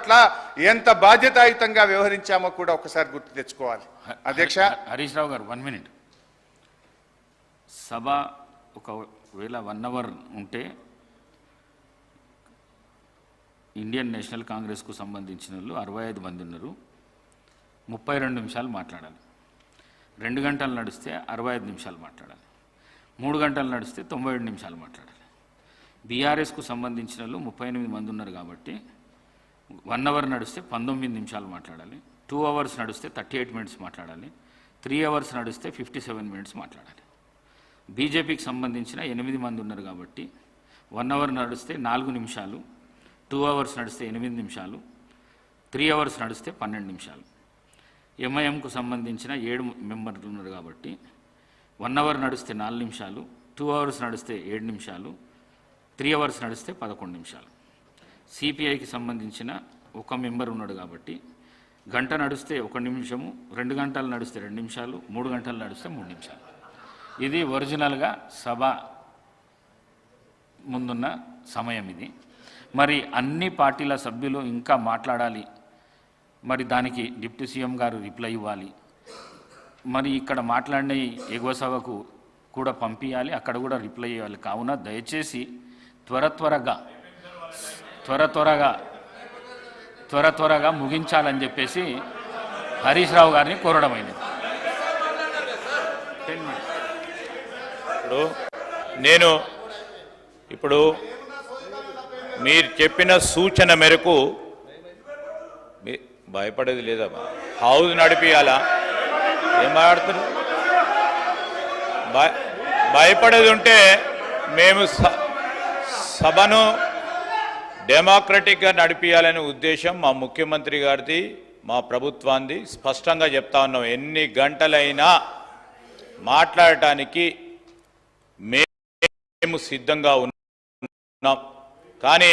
పట్ల ఎంత బాధ్యతాయుతంగా వ్యవహరించామో కూడా ఒకసారి గుర్తు తెచ్చుకోవాలి. అధ్యక్ష హరీష్ రావు గారు 1 మినిట్. సభ ఒకవేళ 1 అవర్ ఉంటే ఇండియన్ నేషనల్ కాంగ్రెస్కు సంబంధించిన వాళ్ళు 65 మంది ఉన్నారు. 32 నిమిషాలు మాట్లాడాలి. 2 గంటలు నడిస్తే 65 నిమిషాలు మాట్లాడాలి. 3 గంటలు నడిస్తే 97 నిమిషాలు మాట్లాడాలి. బీఆర్ఎస్కు సంబంధించిన వాళ్ళు 38 మంది ఉన్నారు కాబట్టి 1 అవర్ నడిస్తే 19 నిమిషాలు మాట్లాడాలి. 2 అవర్స్ నడిస్తే 38 మినిట్స్ మాట్లాడాలి. 3 అవర్స్ నడిస్తే 57 మినిట్స్ మాట్లాడాలి. బీజేపీకి సంబంధించిన 8 మంది ఉన్నారు కాబట్టి 1 అవర్ నడిస్తే 4 నిమిషాలు, 2 అవర్స్ నడిస్తే 8 నిమిషాలు, 3 అవర్స్ నడిస్తే 12 నిమిషాలు. ఎంఐఎంకు సంబంధించిన 7 మెంబర్లు ఉన్నారు కాబట్టి 1 అవర్ నడిస్తే 4 నిమిషాలు, 2 అవర్స్ నడిస్తే 7 నిమిషాలు, 3 అవర్స్ నడిస్తే 11 నిమిషాలు. సిపిఐకి సంబంధించిన 1 మెంబర్ ఉన్నాడు కాబట్టి గంట నడిస్తే 1 నిమిషము, 2 గంటలు నడిస్తే 2 నిమిషాలు, 3 గంటలు నడిస్తే 3 నిమిషాలు. ఇది ఒరిజినల్గా సభ ముందున్న సమయం ఇది. మరి అన్ని పార్టీల సభ్యులు ఇంకా మాట్లాడాలి. మరి దానికి డిప్యూటీ సీఎం గారు రిప్లై ఇవ్వాలి. మరి ఇక్కడ మాట్లాడిన ఎగువ సభకు కూడా పంపించాలి, అక్కడ కూడా రిప్లై ఇవ్వాలి. కావున దయచేసి త్వరగా ముగించాలని చెప్పేసి హరీష్ రావు గారిని కోరడమైనది. ఇప్పుడు మీరు చెప్పిన సూచన మేరకు భయపడేది లేదా? హౌస్ నడిపియాలా? ఏం మాట్లాడుతున్నారు? భయపడేది ఉంటే మేము సభను డెమోక్రటిక్గా నడిపియాలనే ఉద్దేశం మా ముఖ్యమంత్రి గారిది, మా ప్రభుత్వాన్ని స్పష్టంగా చెప్తా ఉన్నాం. ఎన్ని గంటలైనా మాట్లాడటానికి మేము సిద్ధంగా ఉన్నాం. కానీ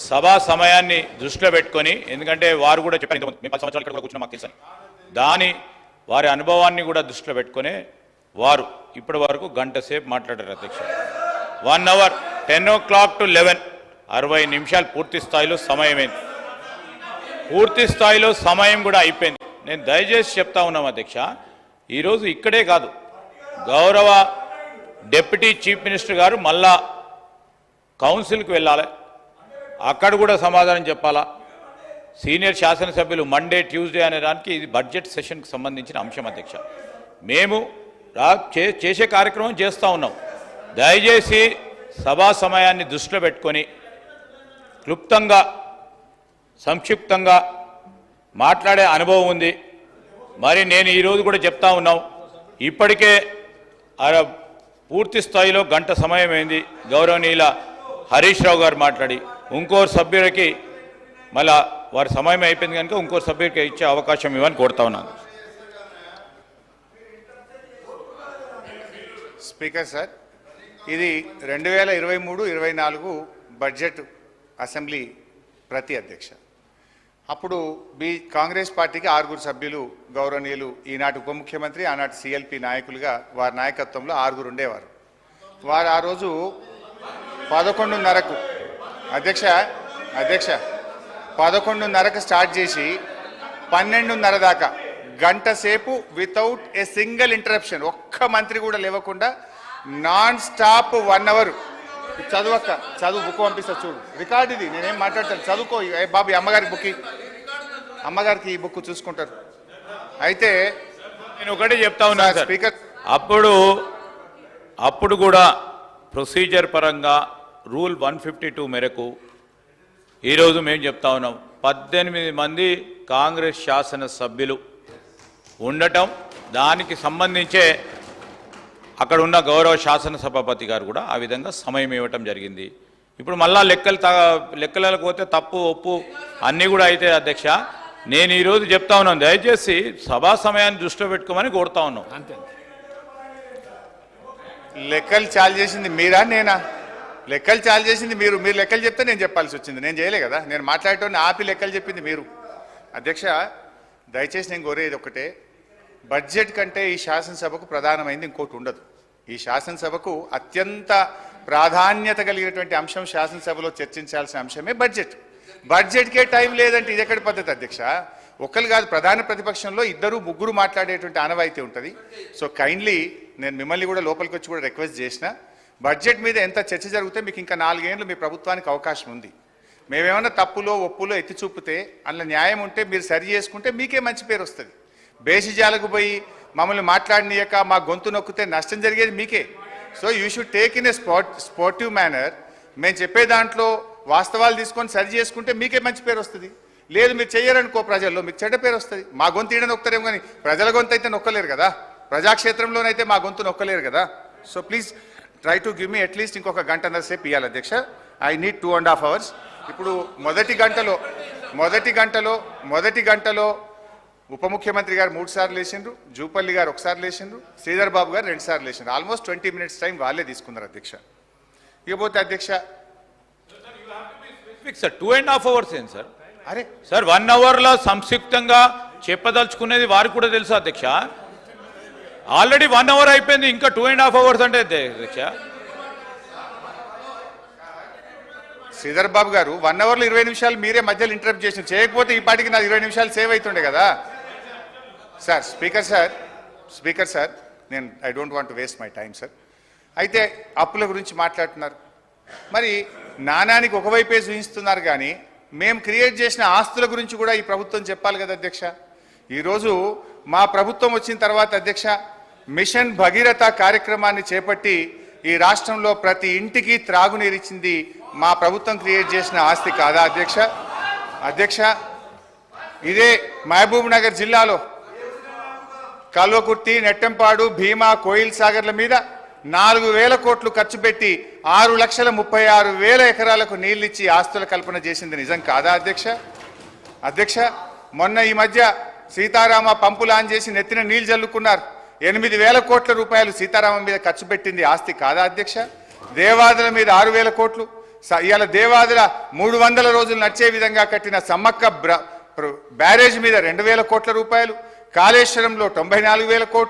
సభా సమయాన్ని దృష్టిలో పెట్టుకొని, ఎందుకంటే వారు కూడా చెప్పారు, మేము 10 సంవత్సరాలు ఇక్కడ కూర్చున్నాం మాకు తెలుసని, వారి అనుభవాన్ని కూడా దృష్టిలో పెట్టుకుని వారు ఇప్పటి వరకు గంట సేపు మాట్లాడారు. అధ్యక్ష 1 అవర్ 10 o'clock to 11 60 నిమిషాలు పూర్తి స్థాయిలో సమయమైంది. పూర్తి స్థాయిలో సమయం కూడా అయిపోయింది. నేను దయచేసి చెప్తా ఉన్నాం అధ్యక్ష, ఈరోజు ఇక్కడే కాదు, గౌరవ డిప్యూటీ చీఫ్ మినిస్టర్ గారు మళ్ళా కౌన్సిల్కి వెళ్ళాలి, అక్కడ కూడా సమాధానం చెప్పాలా. సీనియర్ శాసనసభ్యులు మండే ట్యూస్డే అనే దానికి ఇది బడ్జెట్ సెషన్కి సంబంధించిన అంశం అధ్యక్ష. మేము చేసే కార్యక్రమం చేస్తూ ఉన్నాం. దయచేసి సభా సమయాన్ని దృష్టిలో పెట్టుకొని క్లుప్తంగా సంక్షిప్తంగా మాట్లాడే అనుభవం ఉంది. మరి నేను ఈరోజు కూడా చెప్తా ఉన్నాం, ఇప్పటికే పూర్తి స్థాయిలో గంట సమయం అయింది. గౌరవనీయుల హరీష్ రావు గారు మాట్లాడి ఇంకో సభ్యులకి మళ్ళా వారి సమయం అయిపోయింది కనుక ఇంకో సభ్యుడికి ఇచ్చే అవకాశం ఇవ్వని కోరుతా ఉన్నాను. స్పీకర్ సార్, ఇది 2023-24 బడ్జెట్ అసెంబ్లీ ప్రతి అధ్యక్ష. అప్పుడు కాంగ్రెస్ పార్టీకి 6 సభ్యులు, గౌరవనీయులు ఈనాటి ఉప ముఖ్యమంత్రి, ఆనాటి సిఎల్పి నాయకులుగా వారి నాయకత్వంలో 6 ఉండేవారు. వారు ఆ రోజు 11:30కు అధ్యక్ష 11:30కు స్టార్ట్ చేసి 12:30 దాకా గంట సేపు వితౌట్ ఏ సింగిల్ ఇంటరప్షన్, ఒక్క మంత్రి కూడా లేవకుండా నాన్ స్టాప్ 1 అవర్. చదువు బుక్ పంపిస్తా చూడు, రికార్డు ఇది, నేనేం మాట్లాడతాను, చదువుకో బాబు. అమ్మగారికి అమ్మగారికి ఈ బుక్ చూసుకుంటారు. అయితే నేను ఒకటే చెప్తా ఉన్నా స్పీకర్, అప్పుడు కూడా ప్రొసీజర్ పరంగా రూల్ 152 మేరకు ఈరోజు మేము చెప్తా ఉన్నాం, 18 మంది కాంగ్రెస్ శాసనసభ్యులు ఉండటం, దానికి సంబంధించే అక్కడ ఉన్న గౌరవ శాసనసభాపతి గారు కూడా ఆ విధంగా సమయం ఇవ్వటం జరిగింది. ఇప్పుడు మళ్ళా లెక్కలకు పోతే తప్పు ఒప్పు అన్నీ కూడా అయితే అధ్యక్ష, నేను ఈరోజు చెప్తా ఉన్నాను, దయచేసి సభా సమయాన్ని దృష్టిలో పెట్టుకోమని కోరుతా ఉన్నాం. అంతే. లెక్కలు చాలు చేసింది మీరా నేనా? లెక్కలు చాలు చేసింది మీరు లెక్కలు చెప్తే నేను చెప్పాల్సి వచ్చింది, నేను చేయలే కదా. నేను మాట్లాడటం ఆపి లెక్కలు చెప్పింది మీరు. అధ్యక్ష, దయచేసి నేను కోరేది ఒకటే, బడ్జెట్ కంటే ఈ శాసనసభకు ప్రధానమైంది ఇంకోటి ఉండదు. ఈ శాసనసభకు అత్యంత ప్రాధాన్యత కలిగినటువంటి అంశం, శాసనసభలో చర్చించాల్సిన అంశమే బడ్జెట్. బడ్జెట్కే టైం లేదంటే ఇది ఎక్కడి పద్ధతి అధ్యక్ష? ఒక్కరు కాదు, ప్రధాన ప్రతిపక్షంలో ఇద్దరు ముగ్గురు మాట్లాడేటువంటి ఆనవాయితీ ఉంటుంది. సో కైండ్లీ నేను మిమ్మల్ని కూడా లోపలికి వచ్చి కూడా రిక్వెస్ట్ చేసిన, బడ్జెట్ మీద ఎంత చర్చ జరిగితే మీకు ఇంకా 4 ఏళ్ళు మీ ప్రభుత్వానికి అవకాశం ఉంది. మేమేమన్నా తప్పులో ఒప్పులో ఎత్తి చూపితే అందులో న్యాయం ఉంటే మీరు సరి చేసుకుంటే మీకే మంచి పేరు వస్తుంది. బేసిజాలకు పోయి మమ్మల్ని మాట్లాడనీయక మా గొంతు నొక్కితే నష్టం జరిగేది మీకే. So you should take in a sportive manner. మేము చెప్పే దాంట్లో వాస్తవాలు తీసుకొని సరి చేసుకుంటే మీకే మంచి పేరు వస్తుంది. లేదు మీరు చెయ్యరనుకో, ప్రజల్లో మీకు చెడ్డ పేరు వస్తుంది. మా గొంతు ఈడ నొక్కుతారేమో కానీ ప్రజల గొంతు అయితే నొక్కలేరు కదా, ప్రజాక్షేత్రంలోనైతే మా గొంతు నొక్కలేరు కదా. So please try to give me at least ఇంకొక గంటన్నర సేపు ఇవ్వాలి అధ్యక్ష. I need 2.5 hours. ఇప్పుడు మొదటి గంటలో ఉప ముఖ్యమంత్రి గారు 3 సార్లు లేచిండ్రు, జూపల్లి గారు 1 సారి లేచిండ్రు, శ్రీధర్ బాబు గారు 2 సార్లు లేచిండ్రు. ఆల్మోస్ట్ 20 minutes టైం వాళ్ళే తీసుకున్నారు అధ్యక్ష. ఇకపోతే అధ్యక్ష సార్ 2.5 hours ఏంటి సార్? అరే సార్ 1 hourలో సంక్షిప్తంగా చెప్పదలుచుకునేది వారికి కూడా తెలుసు అధ్యక్ష. ఆల్రెడీ 1 hour అయిపోయింది, ఇంకా 2.5 hours అంటే అధ్యక్ష. శ్రీధర్ బాబు గారు 1 hourలో 20 నిమిషాలు మీరే మధ్యలో ఇంటరప్ట్ చేసి చేయకపోతే ఈ పాటికి నాకు 20 నిమిషాలు సేవ్ అవుతుండే కదా సార్. స్పీకర్ సార్ నేను I don't want to waste my time sir. అయితే అప్పుల గురించి మాట్లాడుతున్నారు, మరి నాణానికి ఒకవైపే చూపిస్తున్నారు కానీ మేము క్రియేట్ చేసిన ఆస్తుల గురించి కూడా ఈ ప్రభుత్వం చెప్పాలి కదా అధ్యక్ష. ఈరోజు మా ప్రభుత్వం వచ్చిన తర్వాత అధ్యక్ష మిషన్ భగీరథ కార్యక్రమాన్ని చేపట్టి ఈ రాష్ట్రంలో ప్రతి ఇంటికి త్రాగునీరిచ్చింది మా ప్రభుత్వం క్రియేట్ చేసిన ఆస్తి కాదా అధ్యక్ష? ఇదే మహబూబ్ నగర్ జిల్లాలో కల్వకుర్తి, నెట్టంపాడు, భీమా, కోయిల్ సాగర్ల మీద 4,000 కోట్లు ఖర్చు పెట్టి 6,36,000 ఎకరాలకు నీళ్ళిచ్చి ఆస్తుల కల్పన చేసింది నిజం కాదా అధ్యక్ష? మొన్న ఈ మధ్య సీతారామ పంపులు ఆన్ చేసి నెత్తిన నీళ్లు జల్లుకున్నారు. 8,000 కోట్ల రూపాయలు సీతారామం మీద ఖర్చు పెట్టింది ఆస్తి కాదా అధ్యక్ష? దేవాదుల మీద 6,000 కోట్లు, ఇవాళ దేవాదుల 300 రోజులు నడిచే విధంగా కట్టిన సమ్మక్క బ్యారేజ్ మీద 2,000 కోట్ల రూపాయలు, కాళేశ్వరంలో 94,000 కోట్లు.